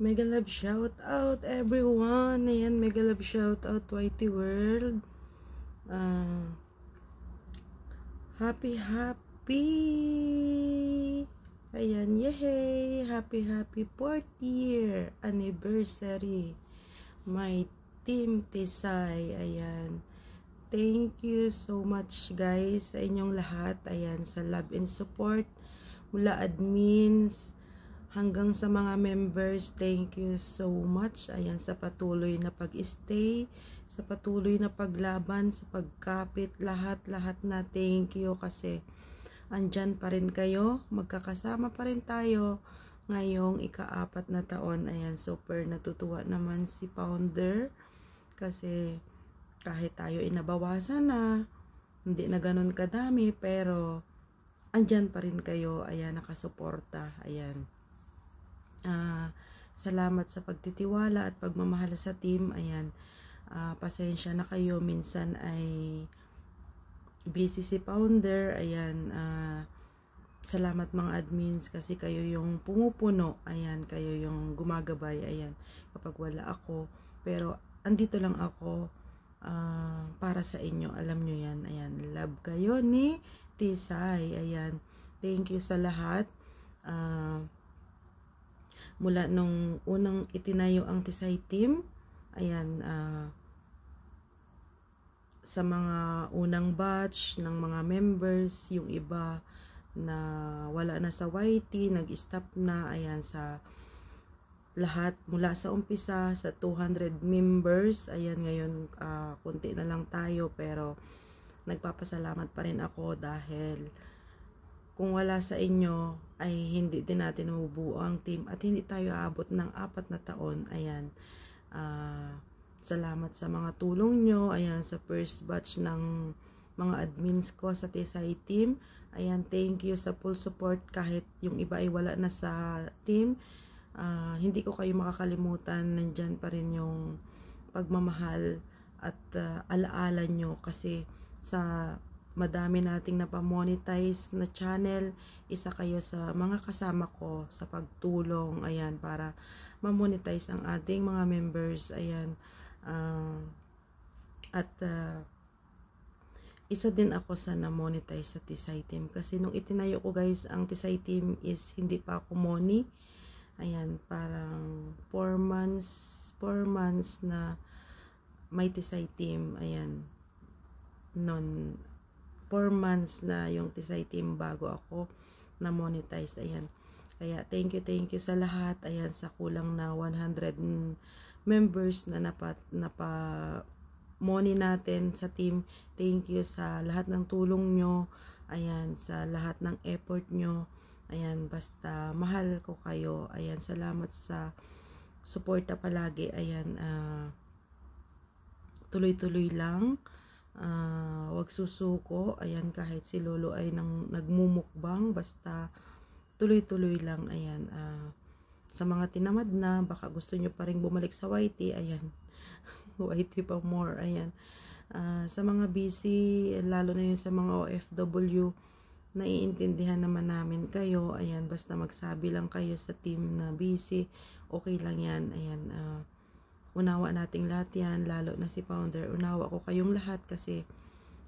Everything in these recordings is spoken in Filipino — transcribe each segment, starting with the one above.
Mega love shout out everyone. Ayan, mega love shout out YT World. Happy ayan, yay! Happy 4th year anniversary my Team Tisay. Ayan, thank you so much guys sa inyong lahat. Ayan, sa love and support mula admins hanggang sa mga members, thank you so much. Ayan, sa patuloy na pag-stay, sa patuloy na paglaban, sa pagkapit, lahat-lahat na thank you kasi andyan pa rin kayo, magkakasama pa rin tayo ngayong ika-4 na taon. Ayan, super natutuwa naman si Founder kasi kahit tayo inabawasan na, hindi na ganun kadami, pero andyan pa rin kayo. Ayan, nakasuporta. Ayan. Salamat sa pagtitiwala at pagmamahal sa team. Ayan, pasensya na kayo, minsan ay busy si Founder. Ayan, salamat mga admins kasi kayo yung pumupuno. Ayan, kayo yung gumagabay. Ayan, kapag wala ako, pero andito lang ako para sa inyo, alam nyo yan. Ayan, love kayo ni Tisay. Ayan, thank you sa lahat. Mula nung unang itinayo ang Tisay team, ayan, sa mga unang batch ng mga members, yung iba na wala na sa YT, nag-stop na. Ayan, sa lahat mula sa umpisa, sa 200 members, ayan, ngayon kunti na lang tayo, pero nagpapasalamat pa rin ako dahil kung wala sa inyo ay hindi din natin mabubuo ang team at hindi tayo aabot ng 4 na taon. Ayan, salamat sa mga tulong nyo. Ayan, sa first batch ng mga admins ko sa Tisay team. Ayan, thank you sa full support kahit yung iba ay wala na sa team. Hindi ko kayo makakalimutan. Nandyan pa rin yung pagmamahal at alaala nyo kasi sa madami nating napamonetize na channel, isa kayo sa mga kasama ko sa pagtulong, ayan, para mamonetize ang ating mga members. Ayan, isa din ako sa na-monetize sa Tisay team kasi nung itinayo ko guys, ang Tisay team is hindi pa ako money. Ayan, parang 4 months na may Tisay team. Ayan, 4 months na yung Tisay team bago ako na monetize. Ayan, kaya thank you sa lahat. Ayan, sa kulang na 100 members na money natin sa team, thank you sa lahat ng tulong nyo. Ayan, sa lahat ng effort nyo. Ayan, basta mahal ko kayo. Ayan, salamat sa suporta palagi. Ayan, tuloy-tuloy lang. Wag susuko. Ayan, kahit si Lolo ay nagmumukbang, basta tuloy-tuloy lang. Ayan, sa mga tinamad na, baka gusto nyo pa rin bumalik sa YT. Ayan, YT pa more. Ayan, sa mga busy, lalo na yun sa mga OFW, naiintindihan naman namin kayo. Ayan, basta magsabi lang kayo sa team na busy, okay lang yan. Ayan, unawa nating lahat yan, lalo na si Founder. Unawa ko kayong lahat kasi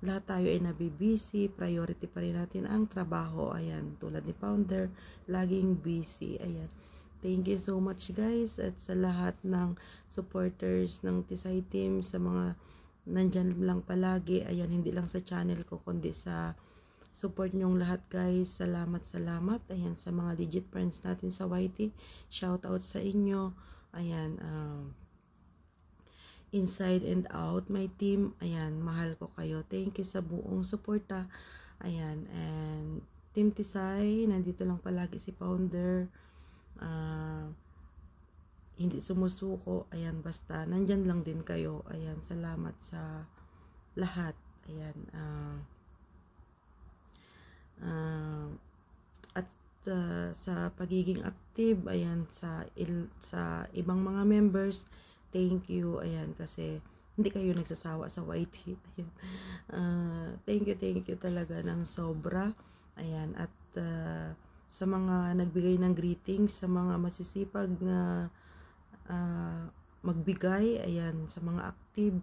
lahat tayo ay nabibisi. Priority pa rin natin ang trabaho. Ayan, tulad ni Founder, laging busy. Ayan, thank you so much guys, at sa lahat ng supporters ng Tisay team, sa mga nandyan lang palagi. Ayan, hindi lang sa channel ko kundi sa support nyong lahat guys. Salamat. Ayan, sa mga legit friends natin sa YT, shout out sa inyo. Ayan, inside and out, my team. Ayan, mahal ko kayo. Thank you sa buong suporta. Ayan, and Team Tisay, nandito lang palagi si Founder. Hindi sumusuko. Ayan, basta nandyan lang din kayo. Ayan, salamat sa lahat. Ayan, at sa pagiging active, ayan, sa ibang mga members, thank you. Ayan, kasi hindi kayo nagsasawa sa YT. Ayan, thank you talaga ng sobra. Ayan, at sa mga nagbigay ng greetings, sa mga masisipag na magbigay, ayan, sa mga active.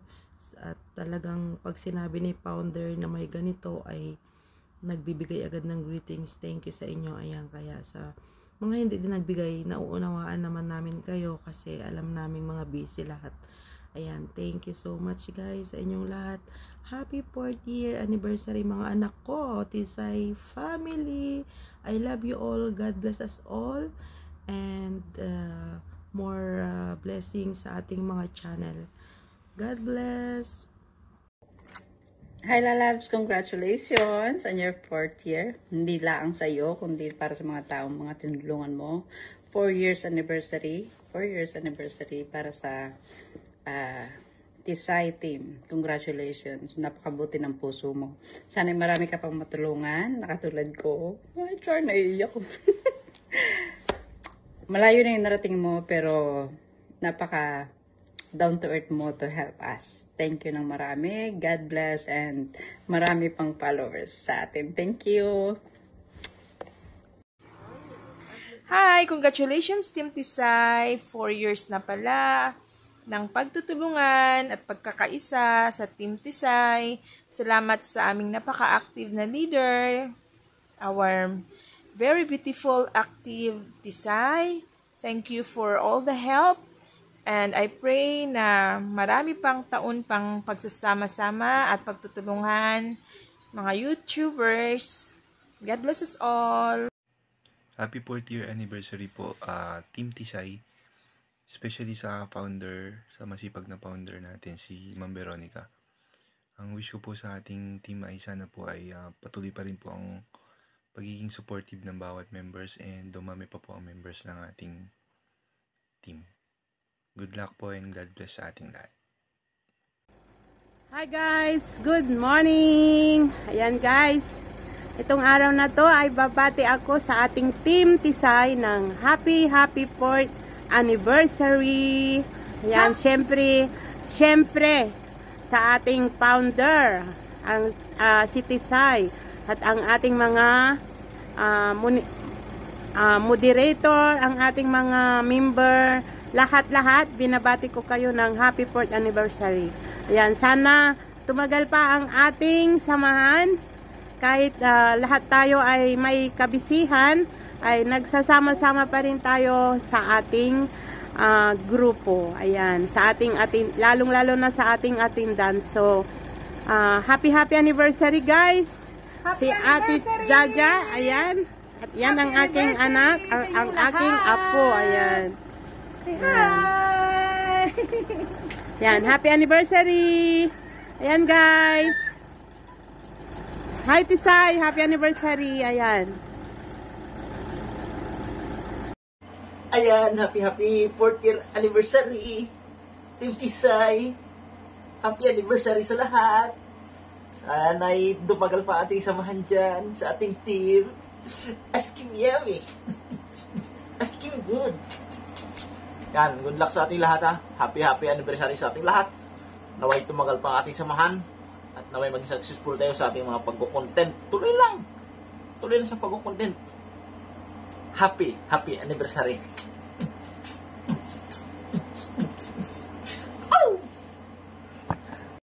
At talagang pag sinabi ni founder na may ganito ay nagbibigay agad ng greetings. Thank you sa inyo. Ayan, kaya sa mga hindi din nagbigay, nauunawaan naman namin kayo kasi alam naming mga busy lahat. Ayan, thank you so much guys sa inyong lahat. Happy 4th year anniversary mga anak ko, Tisay family. I love you all. God bless us all. And more blessings sa ating mga channel. God bless. Hi Lalabs, congratulations on your 4th year. Hindi lang sa iyo, kundi para sa mga taong mga tinulungan mo. 4 years anniversary. 4 years anniversary para sa Tisay team. Congratulations. Napakabuti ng puso mo. Sana marami ka pang matulungan, nakatulad ko. Ay, char, naiiyak ko. Malayo na yung narating mo, pero napaka down to earth mo to help us. Thank you ng marami. God bless and marami pang followers sa atin. Thank you. Hi! Congratulations Team Tisay! 4 years na pala ng pagtutulungan at pagkakaisa sa Team Tisay. Salamat sa aming napaka-active na leader, our very beautiful active Tisay. Thank you for all the help. And I pray na marami pang taon pang pagsasama-sama at pagtutulungan mga YouTubers. God bless us all. Happy 4th year anniversary po, Team Tisay. Especially sa founder, sa masipag na founder natin, si Ma'am Veronica. Ang wish ko po sa ating team ay sana po ay patuloy pa rin po ang pagiging supportive ng bawat members and dumami pa po ang members ng ating team. Good luck po and God bless sa ating lahat. Hi guys! Good morning! Ayan guys, itong araw na to ay babati ako sa ating Team Tisay ng Happy 4th Anniversary. Ayan, syempre sa ating founder, ang si Tisay at ang ating mga moderator, ang ating mga member, lahat-lahat, binabati ko kayo ng Happy 4th Anniversary. Ayan, sana tumagal pa ang ating samahan. Kahit lahat tayo ay may kabisihan, ay nagsasama-sama pa rin tayo sa ating grupo. Ayan, sa ating lalong-lalo na sa ating attendance. So, happy anniversary guys. Si Ate Jaja, ayan. At yan ang aking anak, ang aking apo, ayan. Say hi! Yan, happy anniversary! Ayan guys! Hi Tisay, happy anniversary! Ayan. Ayan, happy 4th year anniversary! Team Tisay! Happy anniversary sa lahat! Sana'y dumagal pa ating samahan dyan sa ating team. Askim yummy! Askim good! Yan, good luck sa ating lahat ha. Happy anniversary sa ating lahat. Naway tumagal pa ang ating samahan. At naway maging successful tayo sa ating mga pag-content. Tuloy lang sa pag-content. Happy anniversary. Oh!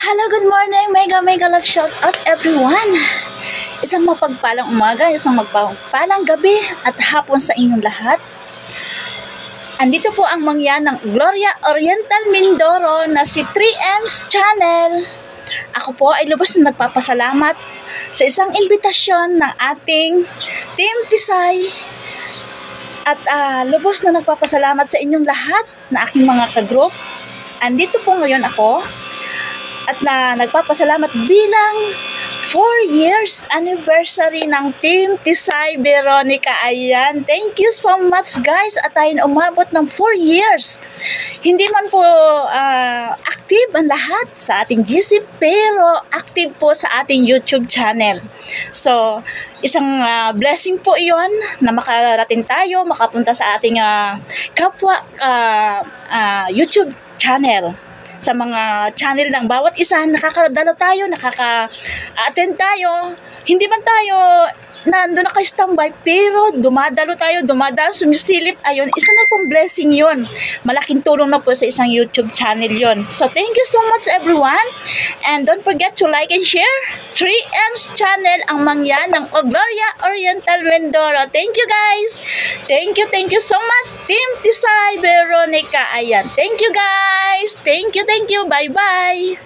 Hello, good morning. Mega love shout out everyone. Isang mapagpalang umaga, isang mapagpalang gabi at hapon sa inyong lahat. Andito po ang mangyan ng Gloria Oriental Mindoro na si 3M's Channel. Ako po ay lubos na nagpapasalamat sa isang imbitasyon ng ating Team Tisay. At lubos na nagpapasalamat sa inyong lahat na aking mga ka-group. Andito po ngayon ako at nagpapasalamat bilang 4 years anniversary ng Team Tisay Veronica. Ayan, thank you so much guys at tayo umabot ng 4 years. Hindi man po active ang lahat sa ating GC pero active po sa ating YouTube channel. So, isang blessing po iyon na makarating tayo, makapunta sa ating kapwa YouTube channel. Sa mga channel ng bawat isa, nakakadalo tayo, nakaka-attend tayo. Hindi man tayo nandun na kayo standby, pero dumadalo, sumisilip, ayun, isa na pong blessing yun. Malaking tulong na po sa isang YouTube channel yun. So, thank you so much everyone, and don't forget to like and share 3M's channel, ang mangyan ng Gloria Oriental Mindoro. Thank you guys! Thank you so much, Team Tisay Veronica. Ayan, thank you guys! Thank you, bye-bye!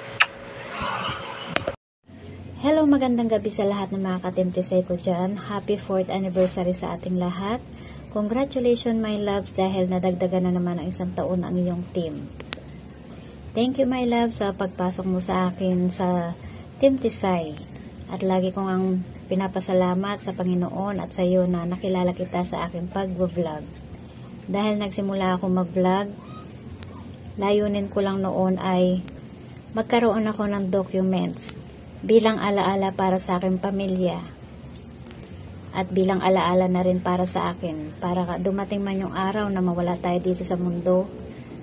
Hello, magandang gabi sa lahat ng mga katimtisay ko dyan. Happy 4th anniversary sa ating lahat. Congratulations my loves dahil nadagdagan na naman ang isang taon ang iyong team. Thank you my loves sa pagpasok mo sa akin sa Team Tisay. At lagi kong ang pinapasalamat sa Panginoon at sa iyo na nakilala kita sa aking pag-vlog. Dahil nagsimula ako mag-vlog, layunin ko lang noon ay magkaroon ako ng documents bilang alaala para sa aking pamilya at bilang alaala na rin para sa akin, para dumating man yung araw na mawala tayo dito sa mundo,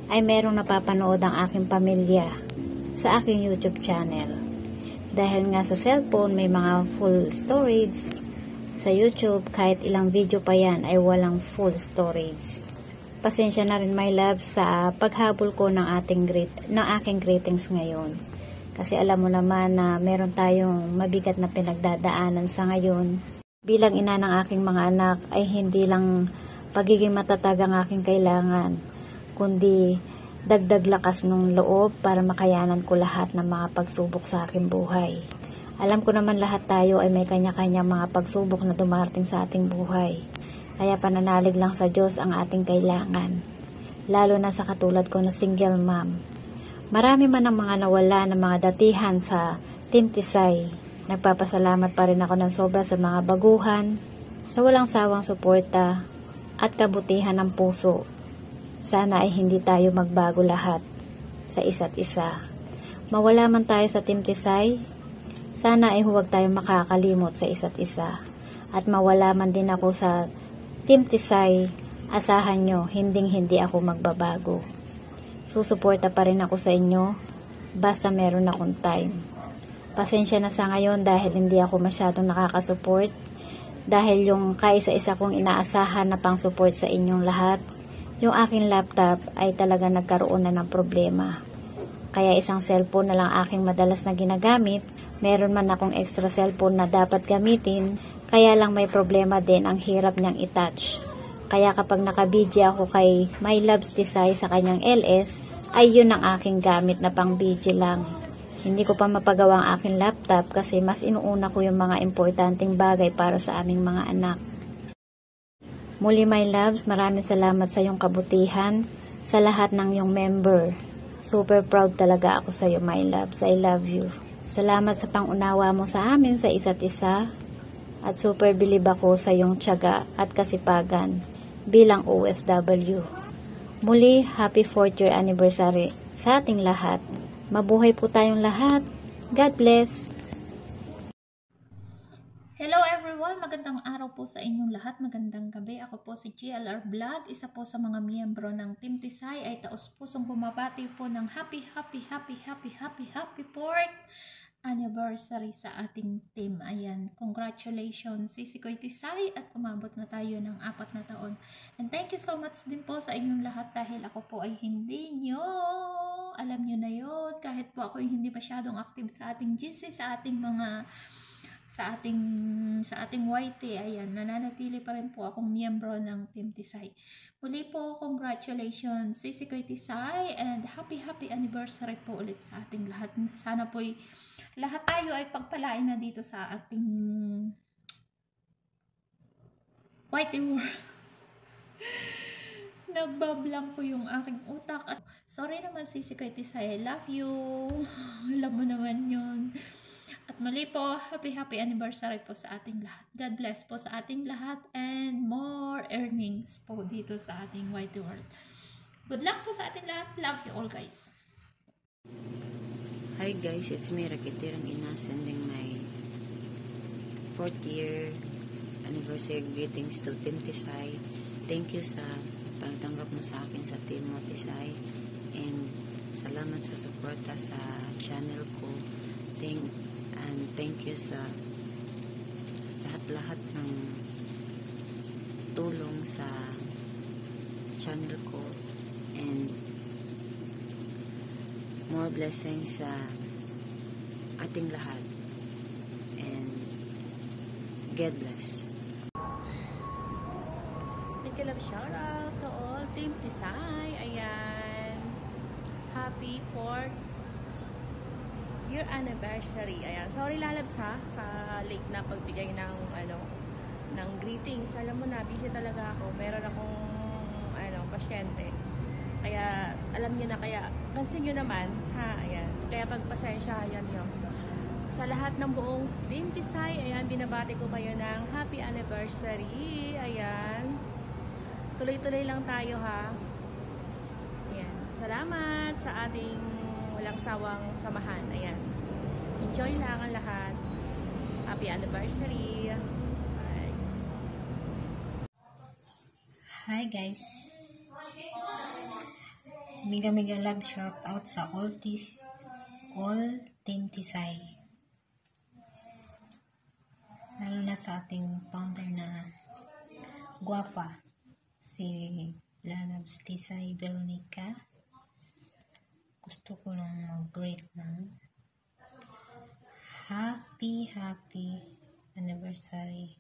ay merong napapanood ang aking pamilya sa aking YouTube channel. Dahil nga sa cellphone may mga full storage, sa YouTube kahit ilang video pa yan ay walang full storage. Pasensya na rin my love sa paghabol ko ng aking greetings ngayon. Kasi alam mo naman na meron tayong mabigat na pinagdadaanan sa ngayon. Bilang ina ng aking mga anak ay hindi lang pagiging matatag ang aking kailangan, kundi dagdag lakas ng loob para makayanan ko lahat ng mga pagsubok sa aking buhay. Alam ko naman lahat tayo ay may kanya-kanya mga pagsubok na dumarating sa ating buhay. Kaya pananalig lang sa Diyos ang ating kailangan. Lalo na sa katulad ko na single mom. Marami man ang mga nawala ng mga datihan sa Team Tisay. Nagpapasalamat pa rin ako ng sobra sa mga baguhan, sa walang sawang suporta, at kabutihan ng puso. Sana ay hindi tayo magbago lahat sa isa't isa. Mawala man tayo sa Team Tisay, sana ay huwag tayo makakalimot sa isa't isa. At mawala man din ako sa Team Tisay, asahan nyo, hindi ako magbabago. Susuporta pa rin ako sa inyo, basta meron akong time. Pasensya na sa ngayon dahil hindi ako masyadong nakakasupport, dahil yung kaisa-isa kong inaasahan na pang support sa inyong lahat, yung aking laptop ay talaga nagkaroon na ng problema. Kaya isang cellphone na lang aking madalas na ginagamit, meron man akong extra cellphone na dapat gamitin, kaya lang may problema din, ang hirap niyang i-touch. Kaya kapag nakabidya ako kay My Loves Tisay sa kanyang LS, ay yun ang aking gamit na pang video lang. Hindi ko pa mapagawa ang aking laptop kasi mas inuuna ko yung mga importanteng bagay para sa aming mga anak. Muli my loves, maraming salamat sa iyong kabutihan, sa lahat ng iyong member. Super proud talaga ako sa iyo my loves, I love you. Salamat sa pangunawa mo sa amin sa isa't isa, at super bilib ako sa iyong tiyaga at kasipagan bilang OFW. Muli, happy 4th year anniversary sa ating lahat. Mabuhay po tayong lahat. God bless. Hello everyone, magandang araw po sa inyong lahat, magandang gabi. Ako po si GLR Vlog, isa po sa mga miyembro ng Team Tisay, ay taos-pusong bumabati po ng happy 4th anniversary sa ating team. Ayan, congratulations Sisikoy Tisay, at umabot na tayo ng 4 na taon. And thank you so much din po sa inyong lahat dahil ako po ay hindi nyo, alam nyo na yun, kahit po ako ay hindi masyadong active sa ating GC, sa ating mga sa ating YT, ayan, nananatili pa rin po akong miyembro ng Team Tisay. Muli po, congratulations Sisikoy Tisay, and happy anniversary po ulit sa ating lahat. Sana po lahat tayo ay pagpalain na dito sa ating YT world. Nagbablang po yung aking utak. At sorry naman Sisikoy Tisay, I love you. Alam mo naman yun. At muli po, happy anniversary po sa ating lahat. God bless po sa ating lahat and more earnings po dito sa ating YT world. Good luck po sa ating lahat. Love you all guys. Hi guys, it's me Rakitirang Ina sending my 4th year anniversary greetings to Team Tisay. Thank you sa pagtanggap mo sa akin sa Team mo Tisay, and salamat sa suporta sa channel ko. Thank you sa lahat lahat ng tulong sa channel ko, and more blessings sa ating lahat, and God bless. Nagkalab shoutout to all Team Tisay. Ayan, happy 4th year anniversary. Ayan, sorry lalabs ha sa late na pagbigay ng ng greetings. Alam mo na, busy talaga ako. Meron akong pasyente. Kaya alam niyo na, kaya pansin niyo naman ha. Ayan, kaya pagpasensya yan yun. Sa lahat ng buong Team Tisay, ayan, binabati ko kayo ng happy anniversary. Ayan, tuloy-tuloy lang tayo ha. Ayan, salamat sa ating walang sawang samahan. Ayan, enjoy lang ang lahat. Happy anniversary. Bye. Hi guys, mega love shout out sa all Team Tisay, lalo na sa ating founder na guwapa, si Lalabs Tisay Veronica. Gusto ko lang mag-greet ng happy anniversary,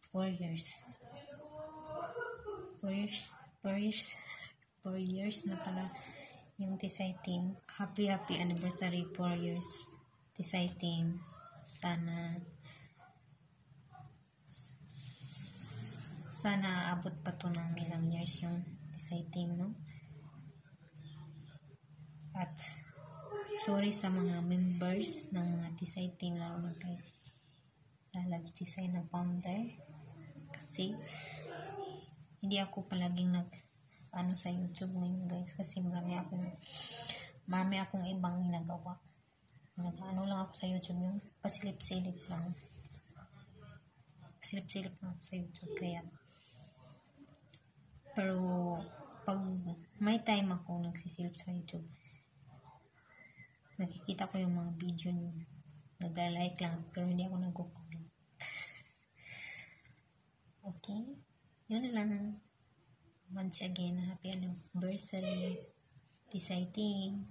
4 years. 4 years na pala yung Tisay team. Happy anniversary, 4 years Tisay team. Sana abot pa to ng ilang years yung Tisay team, no? At sorry sa mga members ng mga Tisay team, lalo na kay Lalabs Tisay na founder, kasi hindi ako palaging sa YouTube ngayon guys, kasi marami akong ibang ginagawa. Lang ako sa YouTube, yung pasilip-silip lang ako sa YouTube. Kaya pero pag may time ako nagsisilip sa YouTube, nakikita ko yung mga video niyo, nagla-like lang, pero hindi ako nag-comment. Okay, yun na lang. Once again, happy anniversary Tisay team.